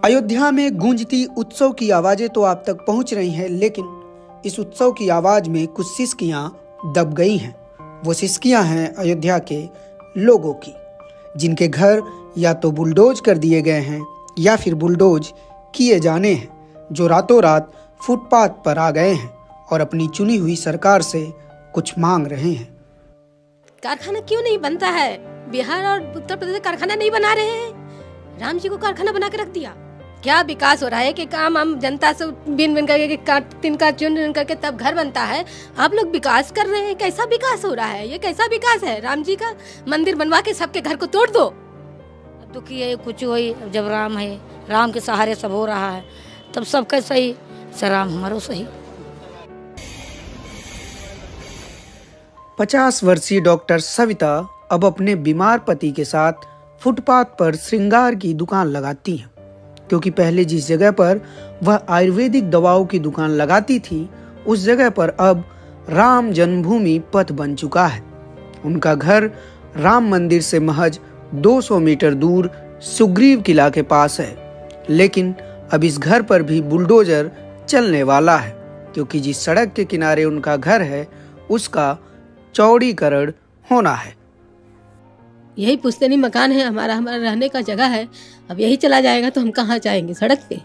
अयोध्या में गूंजती उत्सव की आवाजें तो आप तक पहुंच रही हैं, लेकिन इस उत्सव की आवाज में कुछ सिसकियां दब गई हैं। वो सिसकियां हैं अयोध्या के लोगों की, जिनके घर या तो बुलडोज कर दिए गए हैं या फिर बुलडोज किए जाने हैं, जो रातों रात फुटपाथ पर आ गए हैं और अपनी चुनी हुई सरकार से कुछ मांग रहे हैं। कारखाना क्यों नहीं बनता है? बिहार और उत्तर प्रदेश कारखाना नहीं बना रहे हैं। राम जी को कारखाना बना के रख दिया। क्या विकास हो रहा है कि काम हम जनता से बिन बिन करके तिनका चुन करके तब घर बनता है। आप लोग विकास कर रहे हैं। कैसा विकास हो रहा है? ये कैसा विकास है? राम जी का मंदिर बनवा के सबके घर को तोड़ दो। अब दुखी है कुछ हुई, जब राम है, राम के सहारे सब हो रहा है, तब सबका सही से राम हमारो सही। 50 वर्षीय डॉक्टर सविता अब अपने बीमार पति के साथ फुटपाथ पर श्रृंगार की दुकान लगाती हैं, क्योंकि पहले जिस जगह पर वह आयुर्वेदिक दवाओं की दुकान लगाती थी, उस जगह पर अब राम जन्मभूमि पथ बन चुका है। उनका घर राम मंदिर से महज 200 मीटर दूर सुग्रीव किला के पास है, लेकिन अब इस घर पर भी बुलडोजर चलने वाला है, क्योंकि जिस सड़क के किनारे उनका घर है उसका चौड़ीकरण होना है। यही पुश्तैनी मकान है, हमारा रहने का जगह है। अब यही चला जाएगा तो हम कहाँ जाएंगे? सड़क पे।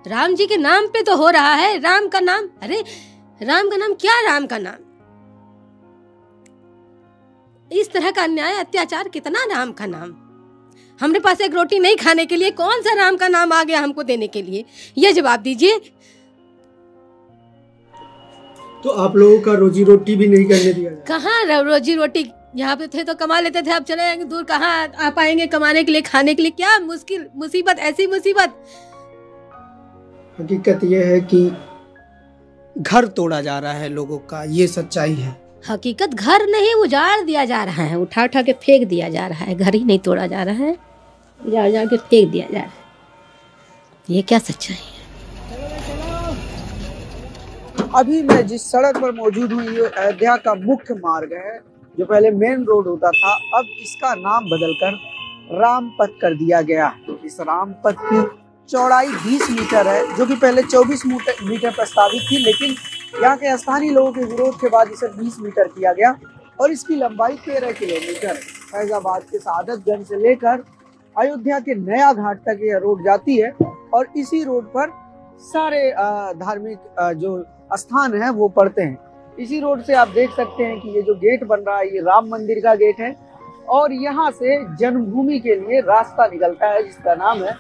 राम जी के नाम पे तो हो रहा है। राम का नाम, अरे राम का नाम क्या? राम का नाम, इस तरह का अन्याय अत्याचार कितना? राम का नाम। हमारे पास एक रोटी नहीं खाने के लिए कौन सा राम का नाम आ गया हमको देने के लिए? ये जवाब दीजिए। तो आप लोगों का रोजी रोटी भी नहीं करने दिया? कहाँ रोजी रोटी? यहाँ पे थे तो कमा लेते थे, अब चले जाएंगे दूर, कहाँ आ पाएंगे कमाने के लिए, खाने के लिए? क्या मुश्किल मुसीबत, ऐसी मुसीबत। हकीकत ये है कि घर तोड़ा जा रहा है लोगों का, ये सच्चाई है। हकीकत घर नहीं, उजाड़ दिया जा रहा है, उठा उठा के फेंक दिया जा रहा है। घर ही नहीं तोड़ा जा रहा है, उजाड़ उजाड़ के फेंक दिया जा रहा है। ये क्या सच्चाई है? अभी मैं जिस सड़क पर मौजूद हूँ, ये अयोध्या का मुख्य मार्ग है, जो पहले मेन रोड होता था। अब इसका नाम बदलकर राम पथ कर दिया गया है। इस राम पथ की चौड़ाई 20 मीटर है, जो कि पहले 24 मीटर प्रस्तावित थी, लेकिन यहाँ के स्थानीय लोगों के विरोध के बाद इसे 20 मीटर किया गया और इसकी लंबाई 13 किलोमीटर। फैजाबाद के सादतगंज से लेकर अयोध्या के नया घाट तक यह रोड जाती है और इसी रोड पर सारे धार्मिक जो स्थान है वो पड़ते हैं। इसी रोड से आप देख सकते हैं कि ये जो गेट बन रहा है, ये राम मंदिर का गेट है और यहाँ से जन्मभूमि के लिए रास्ता निकलता है, जिसका नाम है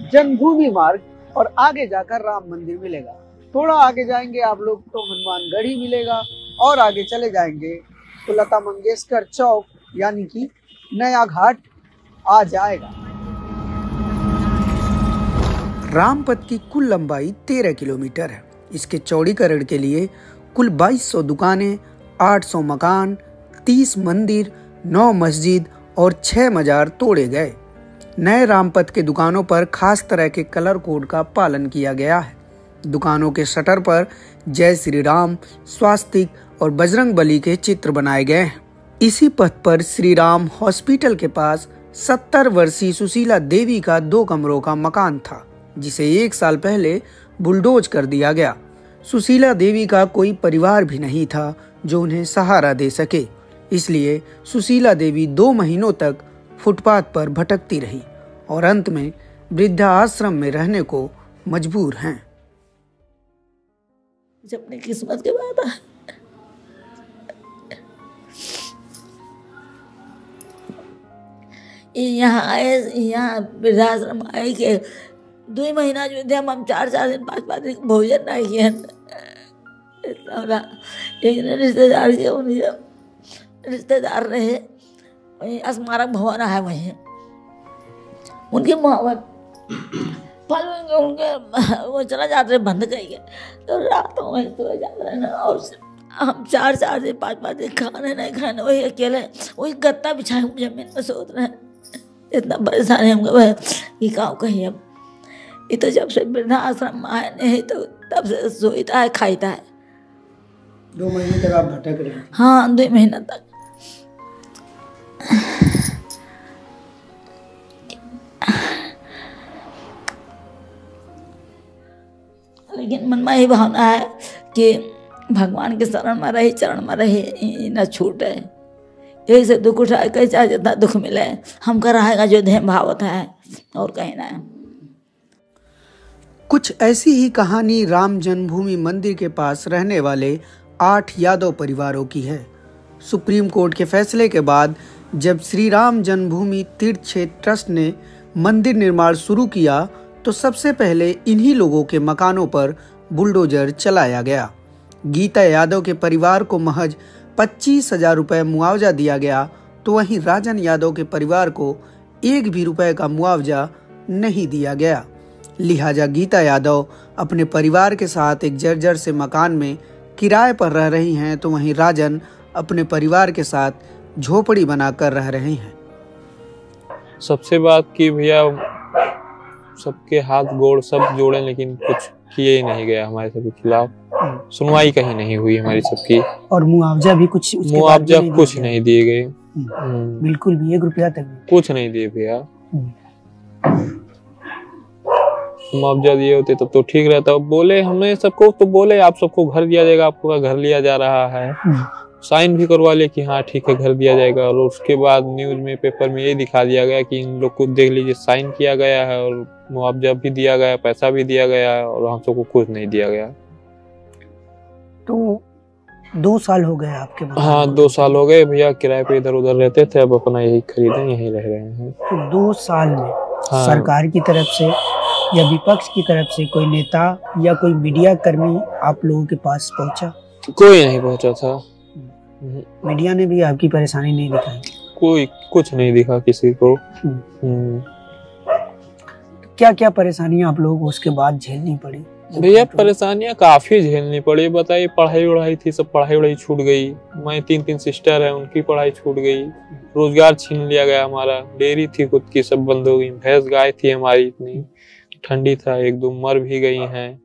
जन्मभूमि मार्ग, और आगे जाकर राम मंदिर मिलेगा। थोड़ा आगे जाएंगे आप लोग तो हनुमानगढ़ी मिलेगा और आगे चले जाएंगे तो लता मंगेशकर चौक यानी कि नया घाट आ जाएगा। रामपथ की कुल लंबाई 13 किलोमीटर है। इसके चौड़ीकरण के लिए कुल 2200 दुकानें, 800 मकान, 30 मंदिर, 9 मस्जिद और 6 मजार तोड़े गए। नए रामपथ के दुकानों पर खास तरह के कलर कोड का पालन किया गया है। दुकानों के शटर पर जय श्री राम, स्वास्तिक और बजरंग बली के चित्र बनाए गए हैं। इसी पथ पर श्री राम हॉस्पिटल के पास 70 वर्षीय सुशीला देवी का 2 कमरों का मकान था, जिसे 1 साल पहले बुलडोज कर दिया गया। सुशीला देवी का कोई परिवार भी नहीं था जो उन्हें सहारा दे सके, इसलिए सुशीला देवी 2 महीनों तक फुटपाथ पर भटकती रही और अंत में वृद्धाश्रम में रहने को मजबूर हैं। जब अपनी किस्मत के बाद यहाँ आए, यहाँ वृद्धाश्रम आए के 2 महीना जो थे, हम 4-4 दिन 5-5 दिन भोजन नहीं किए। एक रिश्तेदार के उनके रिश्तेदार रहे वहीं, स्मारक भवन है वहीं, उनकी मोहब्बत फल उनके वो चला जाते रहे, बंद कर गए तो रात में तो जाते रहे ना। और हम 4-4 दिन 5-5 दिन खाने नहीं खाने, वही अकेले वही गत्ता बिछाए जमीन में सोच रहे हैं। इतना परेशानी हमको ये काम कहीं। अब ये तो जब से वृद्धाश्रम आए नहीं तो तब से सोता है खाता है। 2 महीने तक आप भटक रहे हैं? हाँ, 2 महीना तक। लेकिन मन में यही भावना है कि भगवान के शरण में रही, चरण में रही, न छूटे। यही से दुख उठाए, कहीं चाहे जितना दुख मिले हमका रहेगा जो देह भावत है, और कहीं ना। कुछ ऐसी ही कहानी राम जन्मभूमि मंदिर के पास रहने वाले 8 यादव परिवारों की है। सुप्रीम कोर्ट के फैसले के बाद जब श्री राम जन्मभूमि तीर्थ क्षेत्र ट्रस्ट ने मंदिर निर्माण शुरू किया तो सबसे पहले इन्हीं लोगों के मकानों पर बुलडोजर चलाया गया। गीता यादव के परिवार को महज 25,000 रुपये मुआवजा दिया गया, तो वहीं राजन यादव के परिवार को 1 भी रुपए का मुआवजा नहीं दिया गया। लिहाजा गीता यादव अपने परिवार के साथ एक जर्जर से मकान में किराए पर रह रही हैं, तो वहीं राजन अपने परिवार के साथ झोपड़ी बनाकर रह रहे हैं। सबसे बात की भैया, सबके हाथ गोड़ सब जोड़े, लेकिन कुछ किए ही नहीं गया हमारे सबके खिलाफ। सुनवाई कहीं नहीं हुई हमारी सबकी, और मुआवजा भी कुछ नहीं दिए गए। बिल्कुल भी 1 रुपया तक कुछ नहीं दिए भैया। मुआवजा दिए होते तब तो ठीक रहता। बोले हमने सबको, तो बोले आप सबको घर दिया जाएगा, आपको घर लिया जा रहा है, साइन भी करवा ले कि हाँ ठीक है घर दिया जाएगा। और उसके बाद न्यूज में, पेपर में ये दिखा दिया गया कि इन लोग को देख लीजिए साइन किया गया है और मुआवजा भी दिया गया, पैसा भी दिया गया है, और हम सबको कुछ नहीं दिया गया। तो 2 साल हो गए आपके? हाँ 2 साल हो गए भैया, किराए पे इधर उधर रहते थे, अब अपना यही खरीदे, यही रह रहे हैं। तो 2 साल में हाँ। सरकार की तरफ से या विपक्ष की तरफ से कोई नेता या कोई मीडिया कर्मी आप लोगों के पास पहुंचा? कोई नहीं पहुंचा था। मीडिया ने भी आपकी परेशानी नहीं दिखाई? कोई कुछ नहीं दिखा किसी को। क्या क्या परेशानियां आप लोगों को उसके बाद झेलनी पड़ी? भैया परेशानियां काफी झेलनी पड़ी। बताइए, पढ़ाई वढ़ाई थी, सब पढ़ाई छूट गई। मैं 3 सिस्टर है, उनकी पढ़ाई छूट गई। रोजगार छीन लिया गया हमारा। डेयरी थी खुद की, सब बंद हो गई। भैंस गाय थी हमारी, इतनी ठंडी था, 1-2 मर भी गई हैं,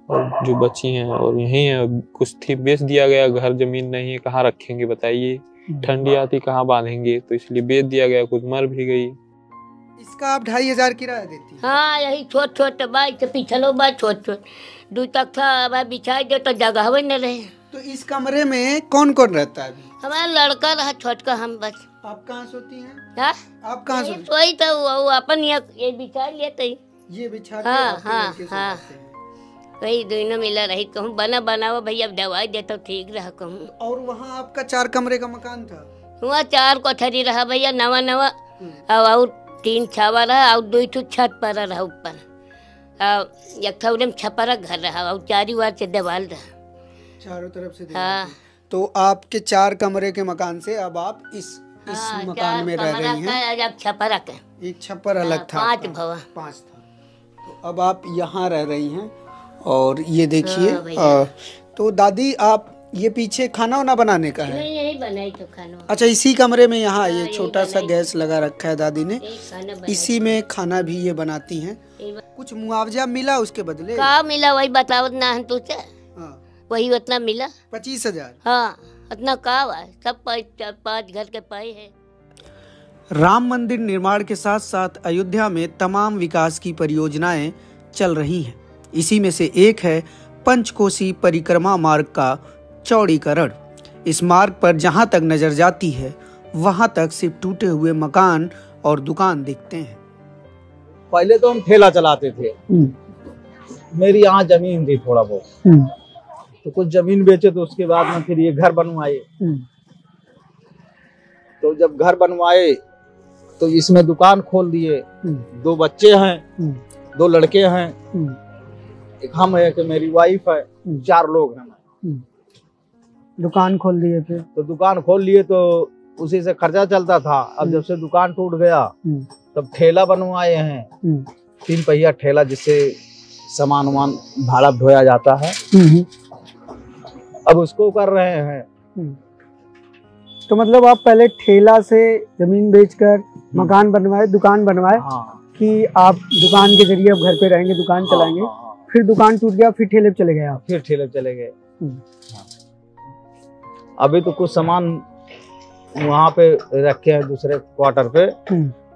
और जो बची हैं और यही है। कुछ थी बेच दिया गया, घर जमीन नहीं है, कहाँ रखेंगे बताइए, ठंडी आती कहाँ बांधेंगे, तो इसलिए बेच दिया गया। कुछ मर भी गई। इसका आप 2,500 किराया देती है? हाँ, यही छोट छोट बाइक के पीछे बा छोट 2 तख्ता बिछाई दे तो जगह न रहे। तो इस कमरे में कौन कौन रहता है? हमारा लड़का रहा छोटका, हम बस। आप कहाँ सोती हैं? हाँ? आप कहाँ सोती? सोई तो वो अपन ये बिछा लेते, ये बिछा के हाँ आपके हाँ लड़के से हाँ, सोते हैं। वही दोनों मिला रही। कहूँ बनाओ भैया, दवाई दे तो ठीक रहा। कहूँ और वहाँ आपका 4 कमरे का मकान था? वहाँ 4 कोठरी रहा भैया, नवा और 3 छावा रहा, और 2 छत पर रहा ऊपर, एक था छपरा घर रहा, और 4 वार से दीवार रहा, चारों तरफ से। हाँ। तो आपके 4 कमरे के मकान से अब आप इस मकान में रह रही हैं। छपरा का एक छप्पर अलग था, 5 भवा 5 था। तो अब आप यहाँ रह रही हैं। और ये देखिए, तो दादी आप ये पीछे खाना वाना बनाने का है? यही बनाई तो खाना। अच्छा, इसी कमरे में यहाँ ये छोटा सा गैस लगा रखा है दादी ने, इसी में खाना भी ये बनाती हैं। कुछ मुआवजा मिला उसके बदले? का मिला वही बताओ ना तुझे। हाँ। वही उतना मिला, 25,000। हाँ उतना का सब 5 घर के पाए है। राम मंदिर निर्माण के साथ साथ अयोध्या में तमाम विकास की परियोजनाएं चल रही हैं। इसी में से एक है पंचकोसी परिक्रमा मार्ग का चौड़ीकरण। इस मार्ग पर जहां तक नजर जाती है वहां तक सिर्फ टूटे हुए मकान और दुकान दिखते हैं। पहले तो हम ठेला चलाते थे। मेरी यहाँ जमीन थी थोड़ा बहुत, तो कुछ जमीन बेचे, तो उसके बाद में फिर ये घर बनवाए। तो जब घर बनवाए तो इसमें दुकान खोल दिए। 2 बच्चे हैं, 2 लड़के हैं, एक हम है कि मेरी वाइफ है, 4 लोग हैं। दुकान खोल दिए थे? तो दुकान खोल लिए तो उसी से खर्चा चलता था। अब जब से दुकान टूट गया तब ठेला बनवाए हैं, 3 पहिया ठेला, जिससे सामान वामान भाड़ा ढोया जाता है। अब उसको कर रहे हैं। तो मतलब आप पहले ठेला से जमीन बेचकर मकान बनवाए, दुकान बनवाए। हाँ। कि आप दुकान के जरिए अब घर पे रहेंगे, दुकान चलाएंगे। हाँ। फिर दुकान टूट गया, फिर ठेले पे चले गए आप? फिर ठेले चले गए। अभी तो कुछ सामान वहाँ पे रखे हैं दूसरे क्वार्टर पे।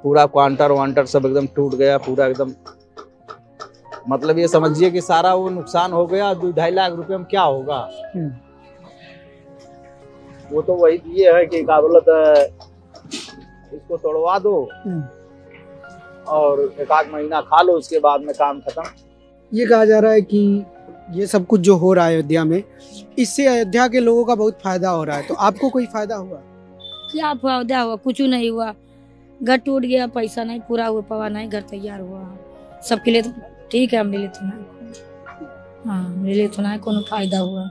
पूरा क्वांटर वांटर सब एकदम टूट गया, पूरा एकदम मतलब ये समझिए कि सारा वो नुकसान हो गया, 2-2.5 लाख रुपए में क्या होगा। वो तो वही ये है कि क्या बोलत इसको तोड़वा दो और 1-8 महीना खा लो, उसके बाद में काम खत्म। ये कहा जा रहा है कि ये सब कुछ जो हो रहा है अयोध्या में, इससे अयोध्या के लोगों का बहुत फायदा हो रहा है, तो आपको कोई फायदा हुआ? क्या फायदा हुआ? कुछ नहीं हुआ। घर टूट गया, पैसा नहीं पूरा हुआ, पवा नहीं, घर तैयार हुआ सबके लिए तो ठीक है, हम ले लेते ना। हाँ, ले लेते ना, कोनो फायदा हुआ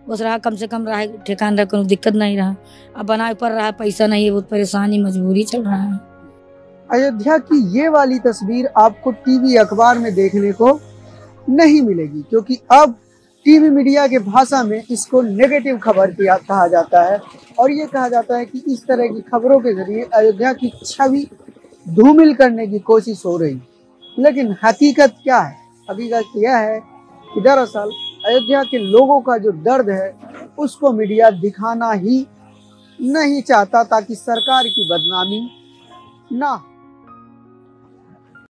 बस रहा, कम से कम रहा ठिकान रहा, कोनो दिक्कत नहीं रहा। अब बनाए पर रहा, पैसा नहीं है, बहुत परेशानी मजबूरी चल रहा है। अयोध्या की ये वाली तस्वीर आपको टीवी अखबार में देखने को नहीं मिलेगी, क्योंकि अब टीवी मीडिया के भाषा में इसको नेगेटिव खबर कहा जाता है और ये कहा जाता है कि इस तरह की खबरों के जरिए अयोध्या की छवि धूमिल करने की कोशिश हो रही। लेकिन हकीकत क्या है? हकीकत यह है कि दरअसल अयोध्या के लोगों का जो दर्द है उसको मीडिया दिखाना ही नहीं चाहता ताकि सरकार की बदनामी ना हो।